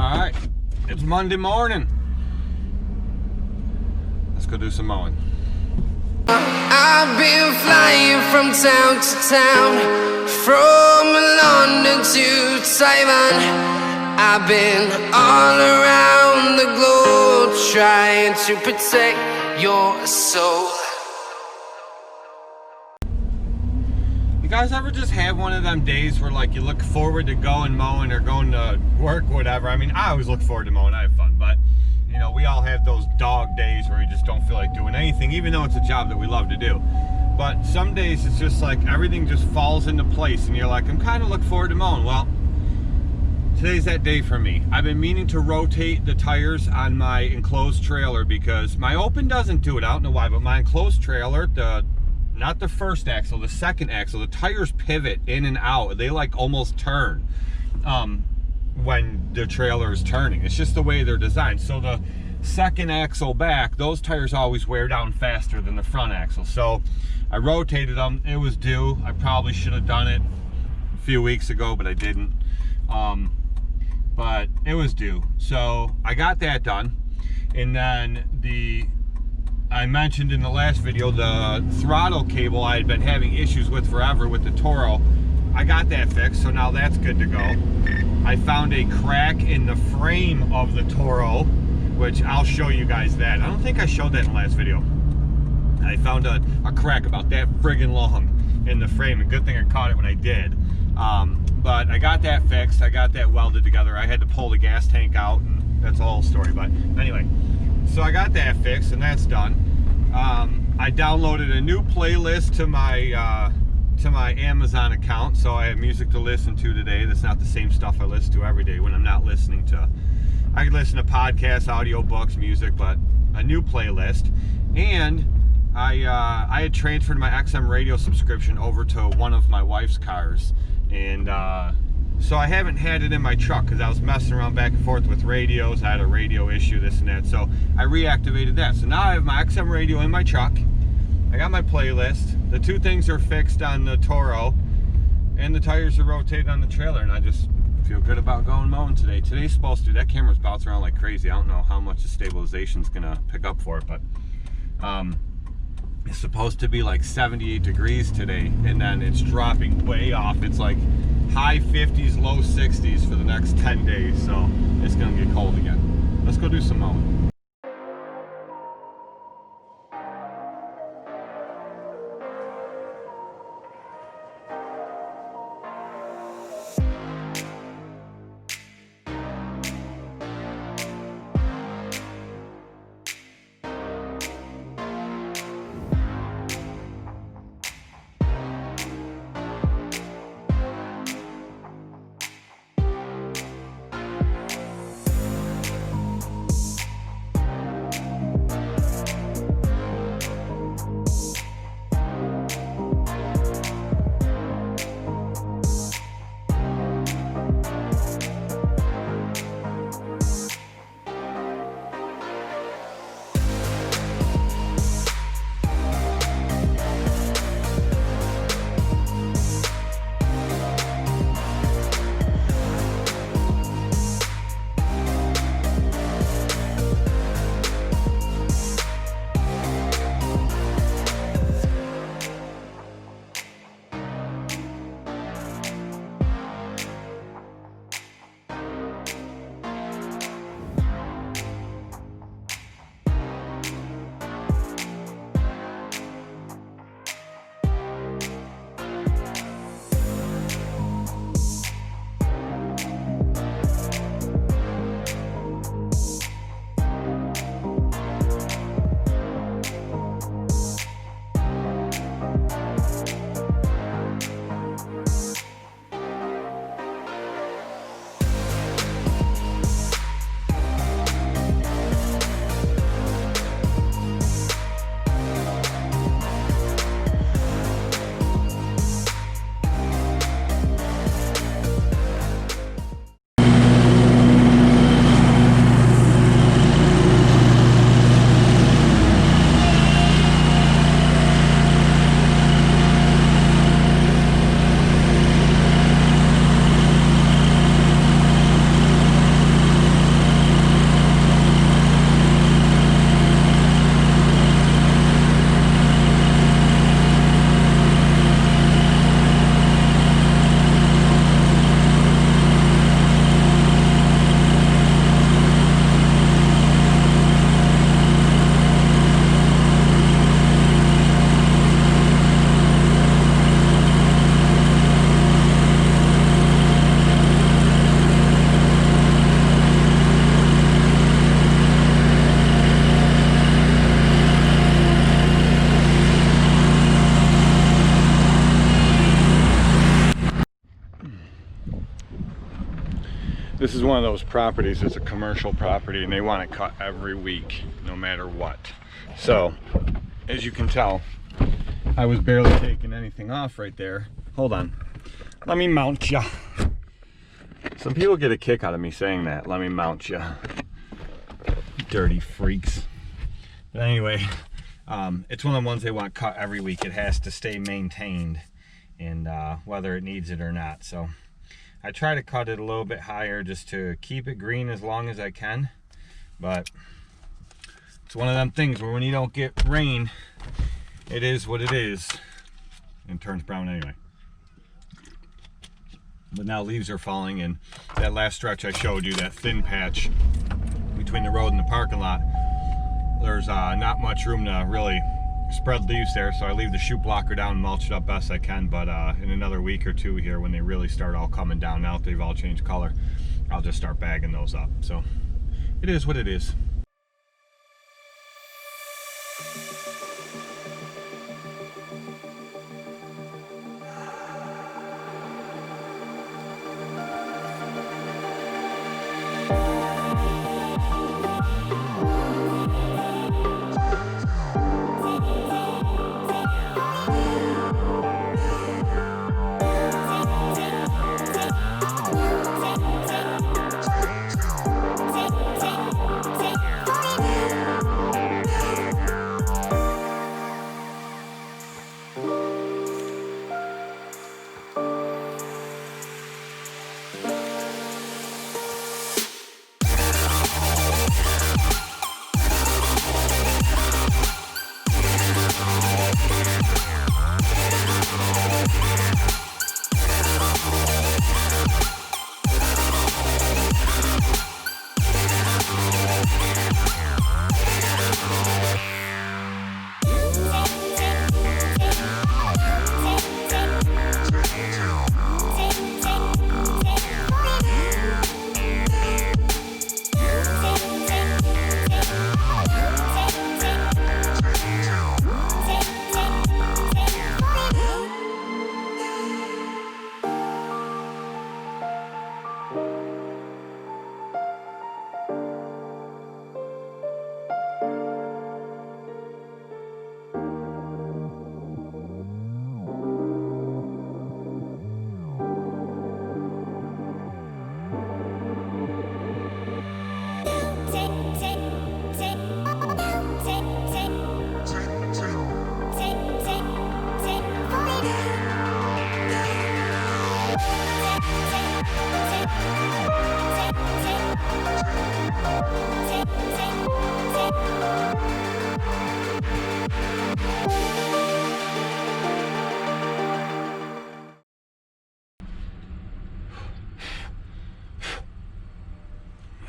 Alright, it's Monday morning. Let's go do some mowing. I've been flying from town to town, from London to Taiwan. I've been all around the globe trying to protect your soul. You guys ever just have one of them days where like you look forward to going mowing or going to work, whatever? I mean, I always look forward to mowing. I have fun, but you know, we all have those dog days where you just don't feel like doing anything, even though it's a job that we love to do. But some days it's just like everything just falls into place and you're like, I'm kind of looking forward to mowing. Well, today's that day for me. I've been meaning to rotate the tires on my enclosed trailer because my open doesn't do it. I don't know why, but my enclosed trailer, not the first axle, the second axle, the tires pivot in and out. They like almost turn when the trailer is turning. It's just the way they're designed. So the second axle back, those tires always wear down faster than the front axle. So I rotated them. It was due. I probably should have done it a few weeks ago, but I didn't. But it was due. So I got that done. And then I mentioned in the last video, the throttle cable I had been having issues with forever with the Toro. I got that fixed, so now that's good to go. I found a crack in the frame of the Toro, which I'll show you guys that. I don't think I showed that in the last video. I found a crack about that friggin' long in the frame, and good thing I caught it when I did. But I got that fixed. I got that welded together. I had to pull the gas tank out, and that's a whole story. But anyway, so I got that fixed, and that's done. I downloaded a new playlist to my Amazon account, so I have music to listen to today. That's not the same stuff I listen to every day when I'm not listening to. I can listen to podcasts, audiobooks, music, but a new playlist. And I had transferred my XM radio subscription over to one of my wife's cars, and so I haven't had it in my truck because I was messing around back and forth with radios. I had a radio issue, this and that, so I reactivated that. So now I have my XM radio in my truck. I got my playlist. The two things are fixed on the Toro, and the tires are rotated on the trailer, and I just feel good about going mowing today. Today's supposed to, that camera's bouncing around like crazy. I don't know how much the stabilization's gonna pick up for it, but it's supposed to be like 78 degrees today, and then it's dropping way off. It's like high 50s, low 60s for the next 10 days, so it's gonna get cold again. Let's go do some mowing. This is one of those properties, it's a commercial property and they want it cut every week, no matter what. So, as you can tell, I was barely taking anything off right there. Hold on, let me mount ya. Some people get a kick out of me saying that, let me mount ya. Dirty freaks. But anyway, it's one of the ones they want cut every week. It has to stay maintained, and whether it needs it or not. So I try to cut it a little bit higher just to keep it green as long as I can. But it's one of them things where when you don't get rain, it is what it is. And it turns brown anyway. But now leaves are falling, and that last stretch I showed you, that thin patch between the road and the parking lot, there's not much room to really spread leaves there, so I leave the chute blocker down and mulch it up best I can. But in another week or two here, when they really start all coming down, now that they've all changed color, I'll just start bagging those up. So it is what it is.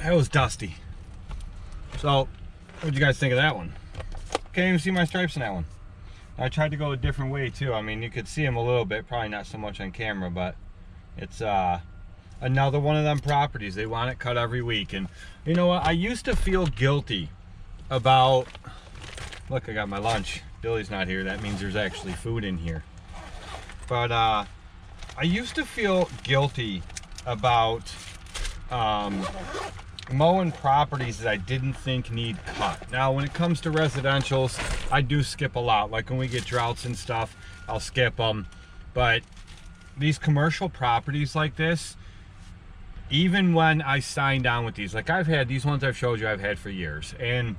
That was dusty. So, what'd you guys think of that one? Can't even see my stripes in that one. I tried to go a different way too. I mean, you could see them a little bit, probably not so much on camera, but it's another one of them properties. They want it cut every week. And you know what? I used to feel guilty about, look, I got my lunch. Billy's not here. That means there's actually food in here. But I used to feel guilty about mowing properties that I didn't think need cut. Now, when it comes to residentials, I do skip a lot. Like when we get droughts and stuff, I'll skip them. But these commercial properties like this, even when I signed on with these, like I've had these ones I've showed you, I've had for years. And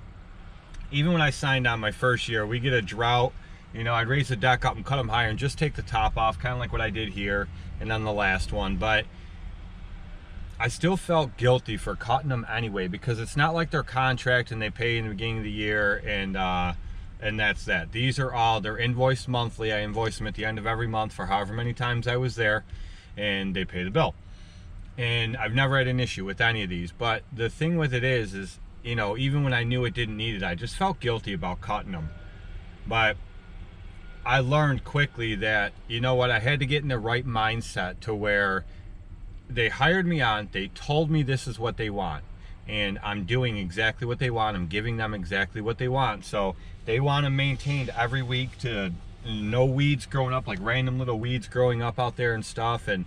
even when I signed on my first year, we get a drought, you know, I'd raise the deck up and cut them higher and just take the top off, kind of like what I did here and then the last one. But I still felt guilty for cutting them anyway, because it's not like their contract and they pay in the beginning of the year and that's that. These are all, they're invoiced monthly. I invoice them at the end of every month for however many times I was there, and they pay the bill. And I've never had an issue with any of these. But the thing with it is, you know, even when I knew it didn't need it, I just felt guilty about cutting them. But I learned quickly that, you know what, I had to get in the right mindset to where they hired me on, they told me this is what they want, and I'm doing exactly what they want. I'm giving them exactly what they want. So they want them maintained every week to no weeds growing up, like random little weeds growing up out there and stuff, and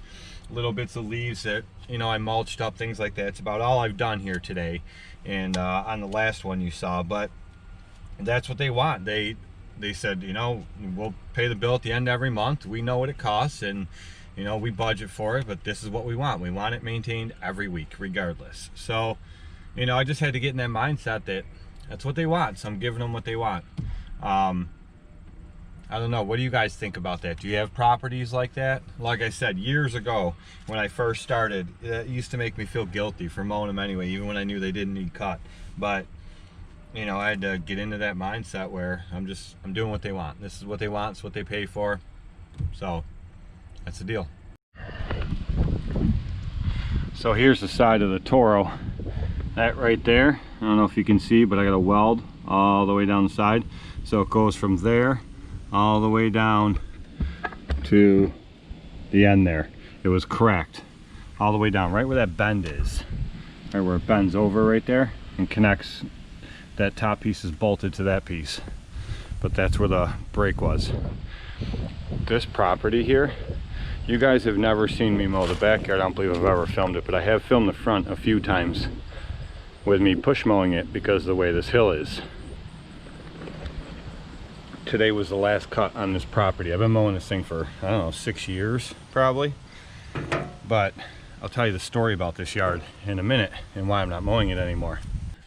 little bits of leaves that, you know, I mulched up, things like that. It's about all I've done here today, and on the last one you saw. But that's what they want. They said, you know, we'll pay the bill at the end of every month. We know what it costs, and you know, we budget for it, but this is what we want. We want it maintained every week regardless. So, you know, I just had to get in that mindset that that's what they want, so I'm giving them what they want. I don't know, what do you guys think about that? Do you have properties like that? Like I said, years ago when I first started, it used to make me feel guilty for mowing them anyway, even when I knew they didn't need cut. But you know, I had to get into that mindset where I'm doing what they want. This is what they want, it's what they pay for. So that's the deal. So here's the side of the Toro. That right there, I don't know if you can see, but I got a weld all the way down the side. So it goes from there all the way down to the end there. It was cracked all the way down, right where that bend is. Right where it bends over right there and connects. That top piece is bolted to that piece. But that's where the break was. This property here, you guys have never seen me mow the backyard. I don't believe I've ever filmed it, but I have filmed the front a few times with me push mowing it because of the way this hill is. Today was the last cut on this property. I've been mowing this thing for, I don't know, 6 years probably. But I'll tell you the story about this yard in a minute and why I'm not mowing it anymore.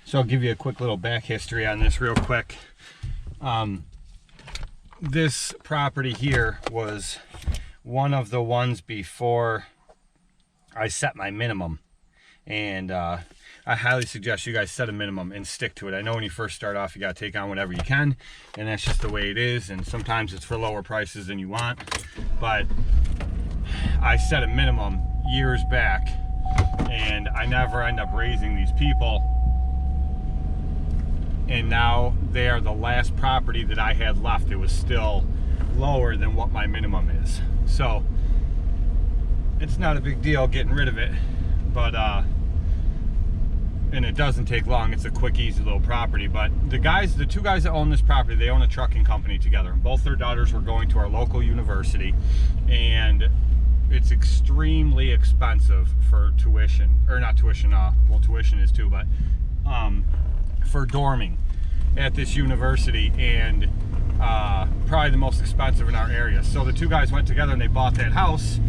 So I'll give you a quick little back history on this real quick. This property here was one of the ones before I set my minimum. And I highly suggest you guys set a minimum and stick to it. I know when you first start off, you got to take on whatever you can, and that's just the way it is. And sometimes it's for lower prices than you want. But I set a minimum years back, and I never end up raising these people. And now they are the last property that I had left. It was still lower than what my minimum is. So it's not a big deal getting rid of it, but and it doesn't take long. It's a quick, easy little property. But the two guys that own this property, they own a trucking company together, and both their daughters were going to our local university, and it's extremely expensive for tuition, or not tuition, well, tuition is too, but for dorming at this university, and probably the most expensive in our area. So the two guys went together and they bought that house,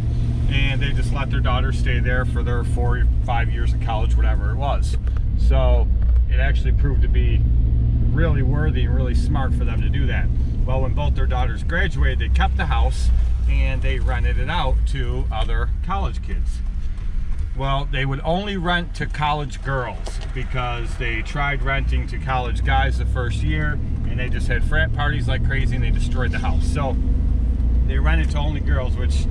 and they just let their daughter stay there for their 4 or 5 years of college, whatever it was. So it actually proved to be really worthy and really smart for them to do that. Well, when both their daughters graduated, they kept the house and they rented it out to other college kids. Well, they would only rent to college girls because they tried renting to college guys the first year, and they just had frat parties like crazy, and they destroyed the house. So they rented to only girls, which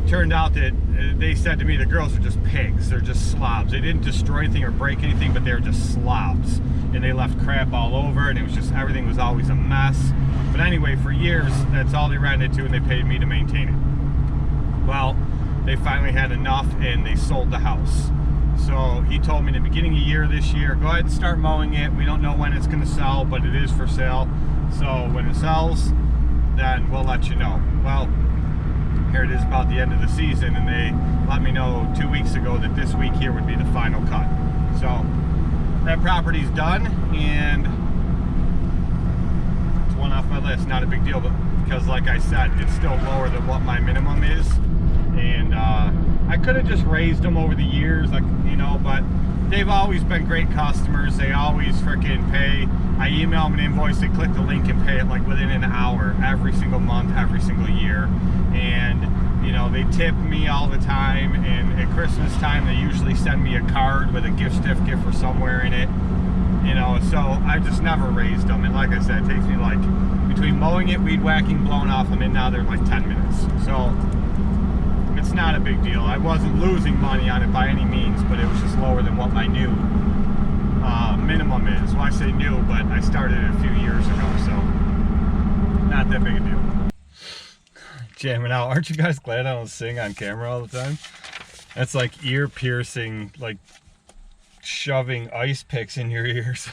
turned out that they said to me the girls are just pigs. They're just slobs. They didn't destroy anything or break anything, but they were just slobs. And they left crap all over, and it was just, everything was always a mess. But anyway, for years, that's all they rented to, and they paid me to maintain it. Well, they finally had enough, and they sold the house. So he told me in the beginning of the year this year, go ahead and start mowing it. We don't know when it's going to sell, but it is for sale. So when it sells, then we'll let you know. Well, here it is about the end of the season, and they let me know 2 weeks ago that this week here would be the final cut. So that property's done, and it's one off my list. Not a big deal, but because like I said, it's still lower than what my minimum is. And I could have just raised them over the years, like, you know, but they've always been great customers. They always freaking pay. I email them an invoice, they click the link and pay it like within an hour, every single month, every single year. And you know, they tip me all the time, and at Christmas time they usually send me a card with a gift certificate for somewhere in it, you know. So I just never raised them. And like I said, it takes me like, between mowing it, weed whacking, blowing off them, and now they're like 10 minutes. So it's not a big deal. I wasn't losing money on it by any means, but it was just lower than what my new minimum is. Well, I say new, but I started it a few years ago, so not that big a deal. Jamming out. Aren't you guys glad I don't sing on camera all the time? That's like ear piercing, like shoving ice picks in your ears.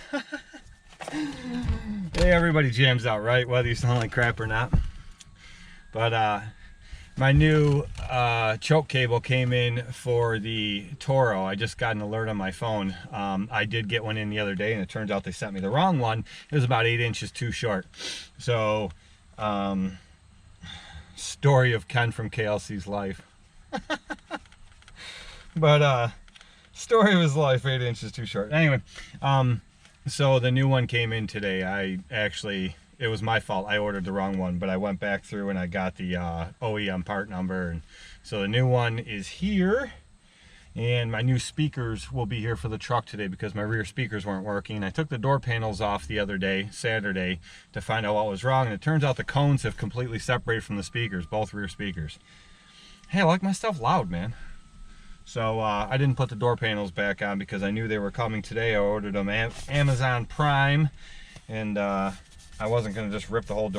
Hey, everybody jams out, right? Whether you sound like crap or not. But my new choke cable came in for the Toro. I just got an alert on my phone. I did get one in the other day, and it turns out they sent me the wrong one. It was about 8 inches too short. So, story of Ken from KLC's life. But story of his life, 8 inches too short. Anyway, so the new one came in today. It was my fault. I ordered the wrong one, but I went back through and I got the OEM part number, and so the new one is here. And my new speakers will be here for the truck today because my rear speakers weren't working. I took the door panels off the other day, Saturday, to find out what was wrong, and it turns out the cones have completely separated from the speakers, both rear speakers. Hey, I like my stuff loud, man. So I didn't put the door panels back on because I knew they were coming today. I ordered them Amazon Prime, and I wasn't going to just rip the whole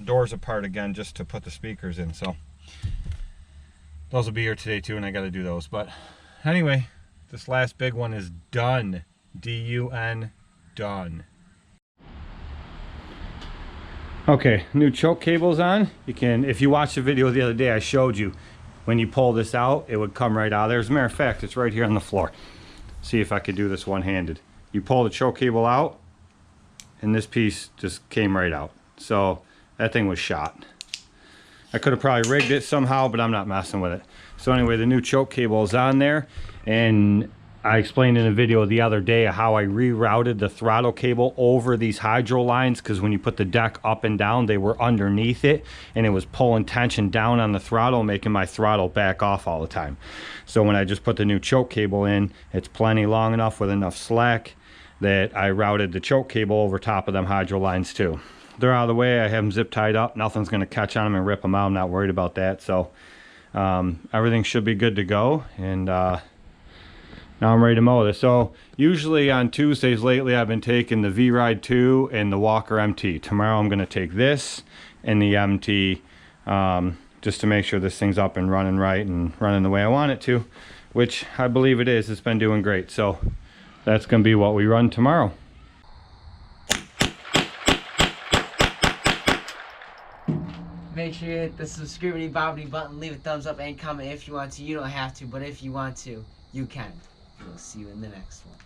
doors apart again just to put the speakers in. So those will be here today too, and I got to do those. But anyway, this last big one is done. D-U-N, done. Okay, new choke cable's on. You can, if you watched the video the other day, I showed you when you pull this out, it would come right out there. As a matter of fact, it's right here on the floor. See if I could do this one-handed. You pull the choke cable out, and this piece just came right out. So that thing was shot. I could have probably rigged it somehow, but I'm not messing with it. So anyway, the new choke cable is on there, and I explained in a video the other day how I rerouted the throttle cable over these hydro lines, because when you put the deck up and down, they were underneath it, and it was pulling tension down on the throttle, making my throttle back off all the time. So when I just put the new choke cable in, it's plenty long enough with enough slack that I routed the choke cable over top of them hydro lines too. They're out of the way. I have them zip tied up. Nothing's going to catch on them and rip them out. I'm not worried about that. So everything should be good to go. And now I'm ready to mow this. So usually on Tuesdays lately, I've been taking the V-Ride 2 and the Walker MT. Tomorrow I'm going to take this and the MT just to make sure this thing's up and running right and running the way I want it to, which I believe it is. It's been doing great. So that's going to be what we run tomorrow. Make sure you hit the subscribe button, leave a thumbs up, and comment if you want to. You don't have to, but if you want to, you can. We'll see you in the next one.